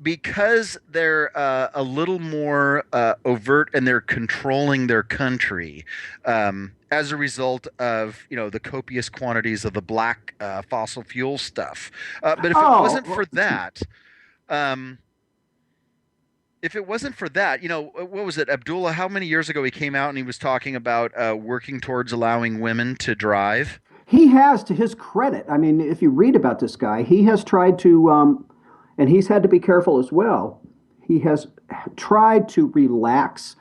Because they're a little more overt and they're controlling their country as a result of the copious quantities of the black fossil fuel stuff. But Oh, well, um, if it wasn't for that, what was it, Abdullah? How many years ago he came out and he was talking about working towards allowing women to drive? he has, to his credit. I mean, if you read about this guy, he has tried to, and he's had to be careful as well. He has tried to relax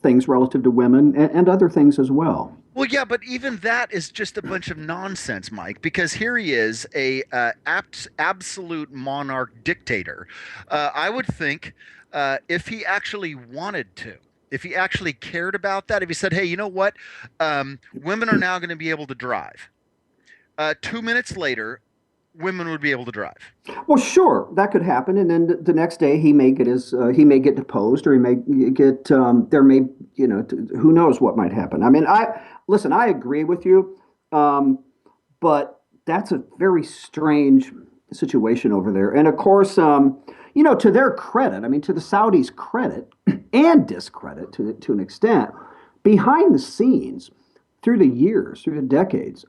things relative to women and other things as well. Well, yeah, but even that is just a bunch of nonsense, Mike, because here he is, a absolute monarch dictator. I would think if he actually wanted to, if he actually cared about that, if he said, hey, you know what? Women are now going to be able to drive. 2 minutes later, women would be able to drive. Well, sure, that could happen, and then the next day he may get deposed, or he may get there may who knows what might happen. I mean, I listen, I agree with you, but that's a very strange situation over there, and of course, to their credit, I mean, to the Saudis' credit and discredit to an extent, behind the scenes, through the years, through the decades.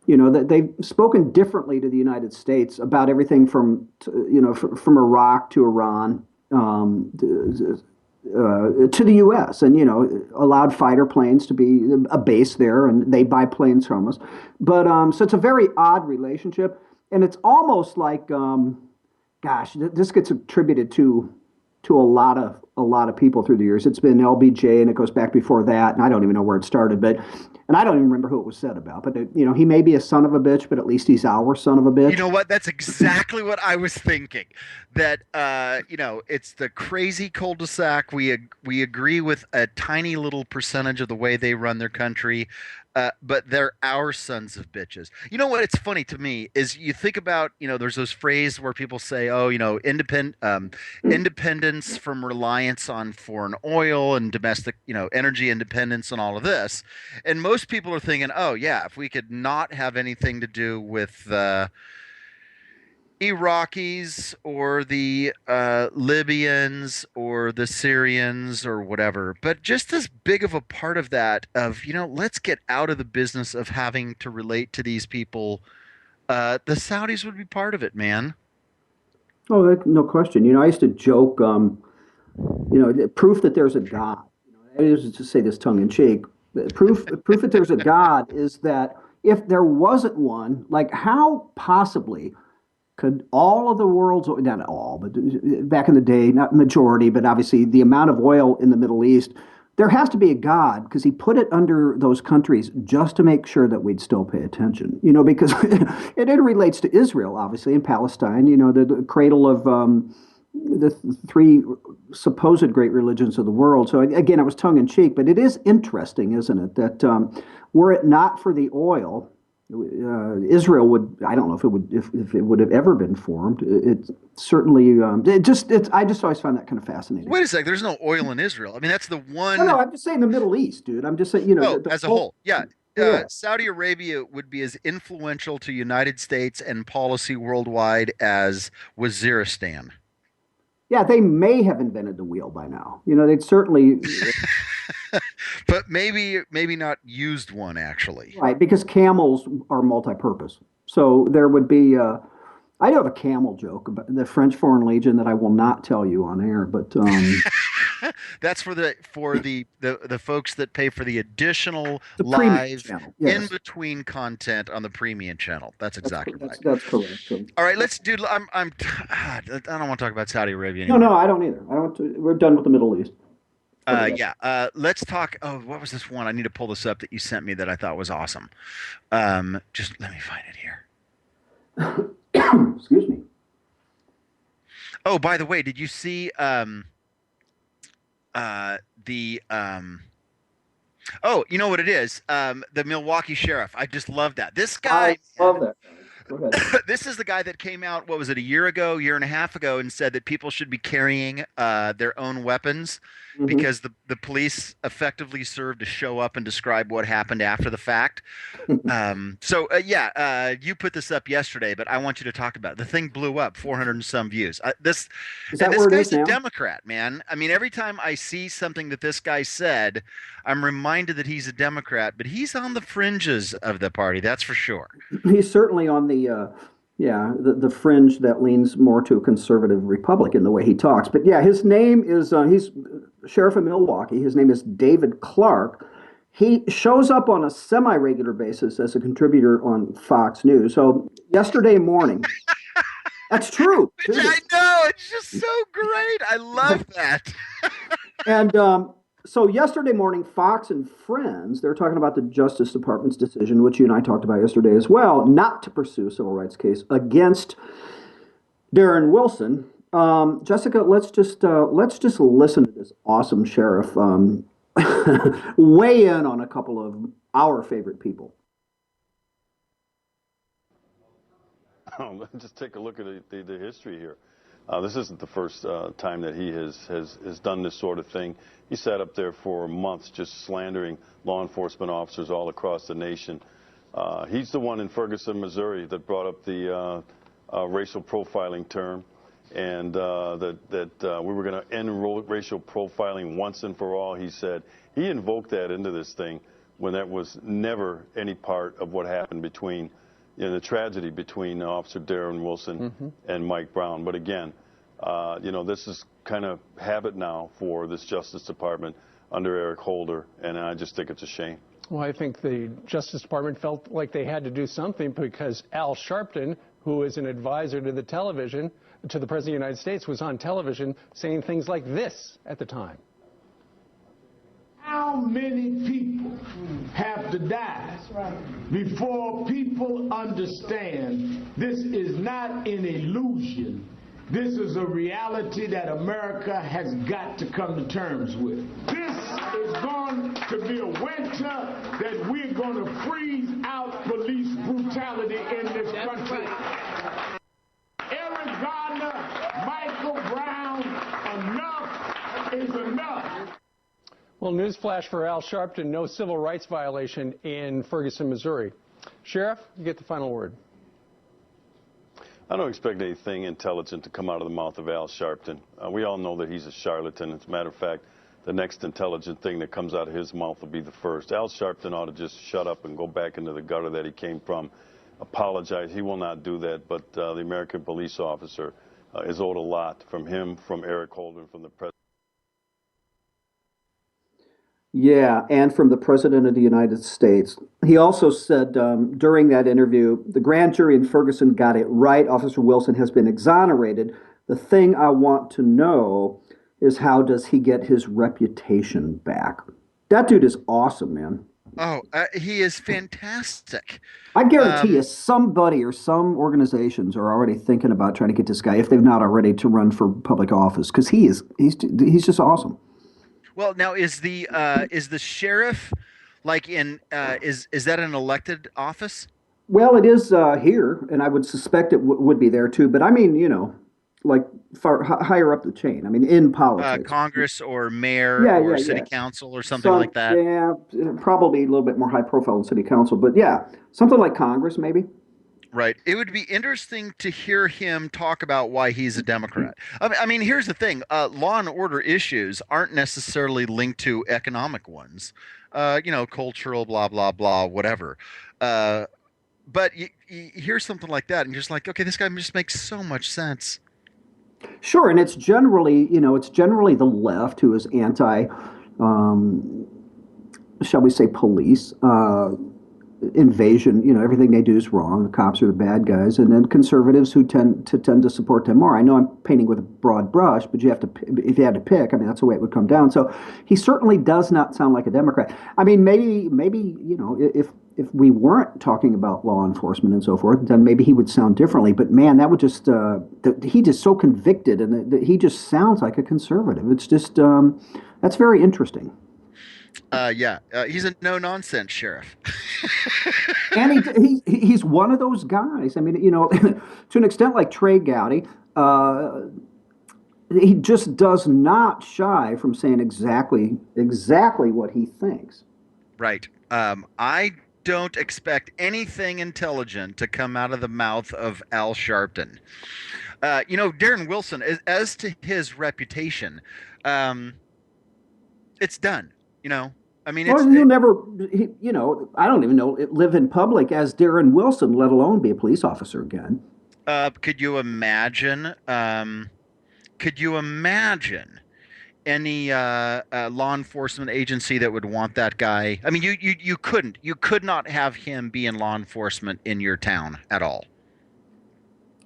That they've spoken differently to the United States about everything from Iraq to Iran, to the U.S. and allowed fighter planes to be a base there, and they buy planes from us. But so it's a very odd relationship, and it's almost like, gosh, this gets attributed to a lot of people through the years. It's been LBJ, and it goes back before that, and I don't even know where it started, and I don't even remember who it was said about. But he may be a son of a bitch, but at least he's our son of a You bitch. know what? That's exactly what I was thinking. That it's the crazy cul-de-sac. We agree with a tiny little percentage of the way they run their country, but they're our sons of bitches. You know what? It's funny to me is you think about there's those phrases where people say, oh, independence from reliance on foreign oil and domestic energy independence and all of this, and most people are thinking, oh yeah, if we could not have anything to do with Iraqis or the Libyans or the Syrians or whatever, but just as big of a part of that of, let's get out of the business of having to relate to these people. The Saudis would be part of it, man. Oh, no question. I used to joke, proof that there's a God. I used to say this tongue in cheek. Proof that there's a God is that if there wasn't one, like how possibly could all of the world's, not all, but back in the day, not majority, but obviously the amount of oil in the Middle East, there has to be a God because he put it under those countries just to make sure that we'd still pay attention, because it relates to Israel, obviously, and Palestine, the cradle of the three supposed great religions of the world. So again, it was tongue in cheek, but it is interesting, isn't it, that were it not for the oil, Israel would, I don't know if it would have ever been formed. It certainly I just always find that kind of fascinating. Wait a sec, there's no oil in Israel. I mean, that's the No, no, one. I'm just saying the Middle East, dude. I'm just saying, Oh, the as a whole, whole, yeah. yeah. Saudi Arabia would be as influential to United States and policy worldwide as Waziristan. Yeah, they may have invented the wheel by now. They'd certainly, But maybe not used one actually. right, because camels are multi-purpose. So there would be, I do have a camel joke about the French Foreign Legion that I will not tell you on air, but That's for the folks that pay for the additional the premium live channel. in Yes, between content on the premium channel. That's exactly right. that's correct. So, All right, let's do. I don't want to talk about Saudi Arabia no, anymore. no, I don't either. I don't. We're done with the Middle East. Put it that Yeah. Let's talk. Oh, what was this one? I need to pull this up that you sent me that I thought was awesome. Just let me find it here. way. Excuse me. Oh, by the way, did you see the oh, you know what it is? The Milwaukee Sheriff. I just love that. This I guy, love man, that. Go ahead. This is the guy that came out, what was it, a year ago, year and a half ago, and said that people should be carrying their own weapons Hmm. because the police effectively serve to show up and describe what happened after the fact. Yeah, you put this up yesterday, but I want you to talk about it. The thing blew up, 400 and some views. Is And that this where it is guy's a now? Democrat, man. I mean, every time I see something that this guy said, I'm reminded that he's a Democrat, but he's on the fringes of the party, that's for sure. He's certainly on the yeah, the fringe that leans more to a conservative Republican the way he talks. But yeah, his name is he's sheriff of Milwaukee. His name is David Clark. He shows up on a semi-regular basis as a contributor on Fox News. So yesterday morning, that's true. Which Seriously. I know, it's just so great. I love that. And so yesterday morning, Fox and Friends, they're talking about the Justice Department's decision, which you and I talked about yesterday as well, not to pursue a civil rights case against Darren Wilson. Jessica, let's just listen to this awesome sheriff weigh in on a couple of our favorite people. Just take a look at the history here. This isn't the first time that he has done this sort of thing. He sat up there for months just slandering law enforcement officers all across the nation. He's the one in Ferguson, Missouri that brought up the racial profiling term, and that we were going to end racial profiling once and for all, he said. He invoked that into this thing when that was never any part of what happened between the tragedy between Officer Darren Wilson and Mike Brown. But again, this is kind of habit now for this Justice Department under Eric Holder, and I just think it's a shame. Well, I think the Justice Department felt like they had to do something because Al Sharpton, who is an advisor to the President of the United States, was on television saying things like this at the time. How many people have to die before people understand this is not an illusion? This is a reality that America has got to come to terms with. This is going to be a winter that we're going to freeze out police brutality in this country. Eric Garner, Michael Brown, enough is enough. Well, newsflash for Al Sharpton, no civil rights violation in Ferguson, Missouri. Sheriff, you get the final word. I don't expect anything intelligent to come out of the mouth of Al Sharpton. We all know that he's a charlatan. As a matter of fact, the next intelligent thing that comes out of his mouth will be the first. Al Sharpton ought to just shut up and go back into the gutter that he came from, apologize. He will not do that, but the American police officer is owed a lot from him, from Eric Holder, from the President. Yeah, and from the President of the United States. He also said during that interview, the grand jury in Ferguson got it right. Officer Wilson has been exonerated. The thing I want to know is how does he get his reputation back? That dude is awesome, man. Oh, he is fantastic. I guarantee you Um, somebody or some organizations are already thinking about trying to get this guy, if they've not already, to run for public office because he's just awesome. well, now is the sheriff like in is that an elected office? Well, it is here, and I would suspect it would be there too. But I mean, like higher up the chain. I mean, in politics. Congress or mayor Yeah, or yeah, city yeah. council or something Some, like that? yeah, probably a little bit more high profile in city council, but yeah, something like Congress, maybe. Right. It would be interesting to hear him talk about why he's a Democrat. I mean, here's the thing: law and order issues aren't necessarily linked to economic ones. Cultural, blah blah blah, whatever. Uh, but you hear something like that, and you're just like, okay, this guy just makes so much sense. Sure, and it's generally the left who is anti, um, shall we say, police. Invasion, everything they do is wrong. The cops are the bad guys, and then conservatives who tend to support them more. I know I'm painting with a broad brush, but if you had to pick, I mean, that's the way it would come down. So he certainly does not sound like a Democrat. I mean, maybe if we weren't talking about law enforcement and so forth, then maybe he would sound differently. But man, that would just he just so convicted, and he just sounds like a conservative. It's just that's very interesting. Yeah, he's a no nonsense sheriff. And he's one of those guys. I mean, to an extent, like Trey Gowdy, uh, he just does not shy from saying exactly what he thinks. Right. I don't expect anything intelligent to come out of the mouth of Al Sharpton. Darren Wilson, as to his reputation, um, it's done. You know, I mean, Well, he'll never, I don't even know, live in public as Darren Wilson, let alone be a police officer again. could you imagine? Could you imagine any law enforcement agency that would want that guy? I mean, you couldn't. You could not have him be in law enforcement in your town at all.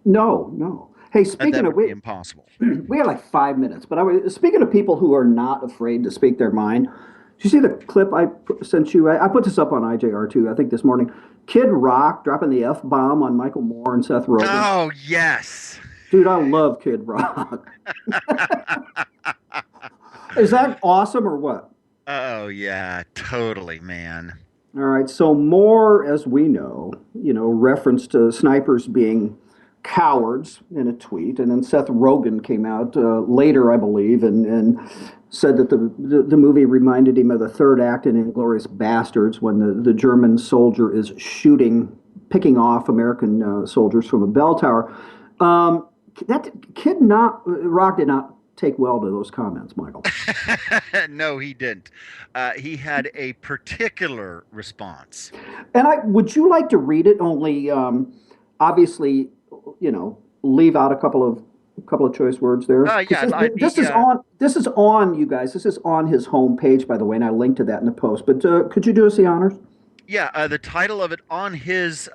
No, no. Hey, That speaking of would be impossible. we have like 5 minutes, but speaking of people who are not afraid to speak their mind. Did you see the clip I sent you? I put this up on IJR too. I think this morning. Kid Rock dropping the F bomb on Michael Moore and Seth Rogen. Oh yes. Dude, I love Kid Rock. Is that awesome or what? Oh yeah, totally, man. All right. So more, as we know, reference to snipers being cowards in a tweet, and then Seth Rogen came out later, I believe, and said that the movie reminded him of the third act in Inglourious Bastards when the German soldier is picking off American soldiers from a bell tower. That kid not Rock did not take well to those comments, Michael. No, he didn't. He had a particular response. And would you like to read it? Only obviously, leave out a couple of choice words there. Yeah, This is on you guys. This is on his homepage, by the way, and I linked to that in the post. But could you do us the honors? Yeah, the title of it on his,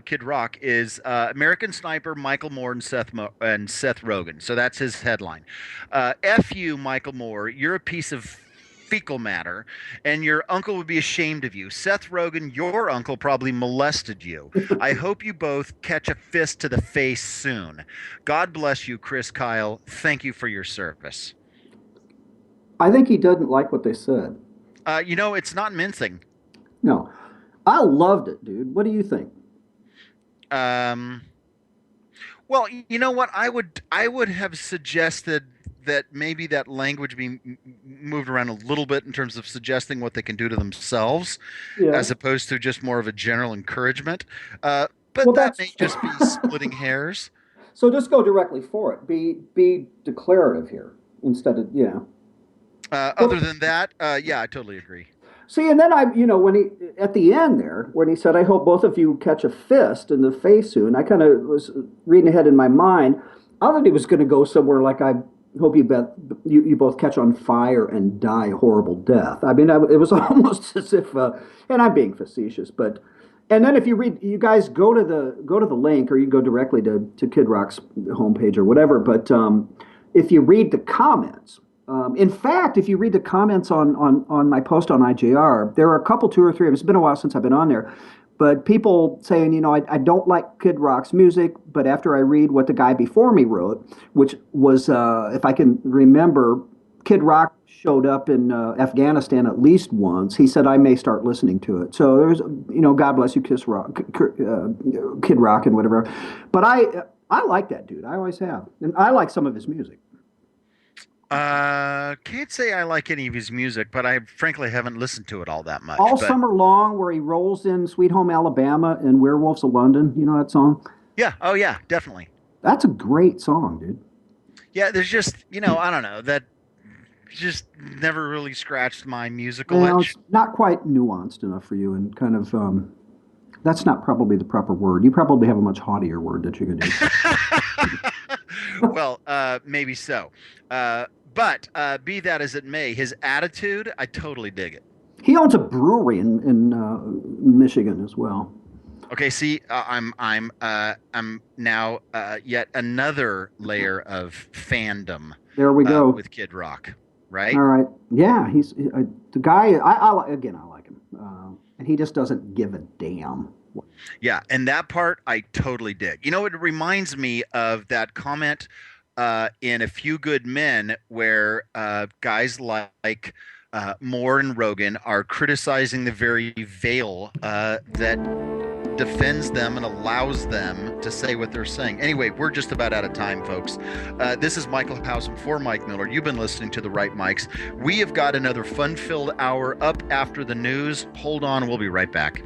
Kid Rock is American Sniper Michael Moore and Seth Rogen. So that's his headline. F you, Michael Moore. You're a piece of fecal matter, and your uncle would be ashamed of you. Seth Rogen, your uncle probably molested you. I hope you both catch a fist to the face soon. God bless you, Chris Kyle. Thank you for your service. I think he doesn't like what they said. It's not mincing. No. I loved it, dude. What do you think? Well, you know what? I would have suggested that maybe that language be moved around a little bit in terms of suggesting what they can do to themselves, as opposed to just more of a general encouragement. But that may just be splitting hairs. So just go directly for it. Be declarative here instead of Other than that, yeah, I totally agree. See, and then when he at the end there, when he said, "I hope both of you catch a fist in the face soon," I kind of was reading ahead in my mind. I thought he was going to go somewhere like, "I hope you both catch on fire and die a horrible death." I mean, it was almost as if, and I'm being facetious, but. And then if you guys go to the link, or you go directly to Kid Rock's homepage or whatever. But if you read the comments. In fact, if you read the comments on my post on IJR, there are a couple, two or three. It's been a while since I've been on there, but people saying, I don't like Kid Rock's music, but after I read what the guy before me wrote, which was, if I can remember, Kid Rock showed up in Afghanistan at least once. He said, I may start listening to it. So there's, God bless you, Kid Rock and whatever. But I like that dude. I always have. And I like some of his music. Can't say I like any of his music, but I frankly haven't listened to it all that much. Summer Long, where he rolls in Sweet Home Alabama and Werewolves of London. You know that song? Yeah. Oh, yeah, definitely. That's a great song, dude. Yeah, there's just, I don't know, that just never really scratched my musical itch. It's not quite nuanced enough for you, and kind of, that's not probably the proper word. You probably have a much haughtier word that you could use. Well, maybe so. But be that as it may, his attitude, I totally dig it. He owns a brewery in Michigan as well. Okay, see, I'm now yet another layer of fandom. There we go with Kid Rock, right? All right, yeah, he's the guy. I like him, and he just doesn't give a damn. Yeah, and that part I totally dig. It reminds me of that comment in A Few Good Men where guys like Moore and Rogan are criticizing the very veil that defends them and allows them to say what they're saying. Anyway, we're just about out of time, folks. This is Michael Hausen for Mike Miller. You've been listening to The Right Mics. We have got another fun-filled hour up after the news. Hold on, we'll be right back.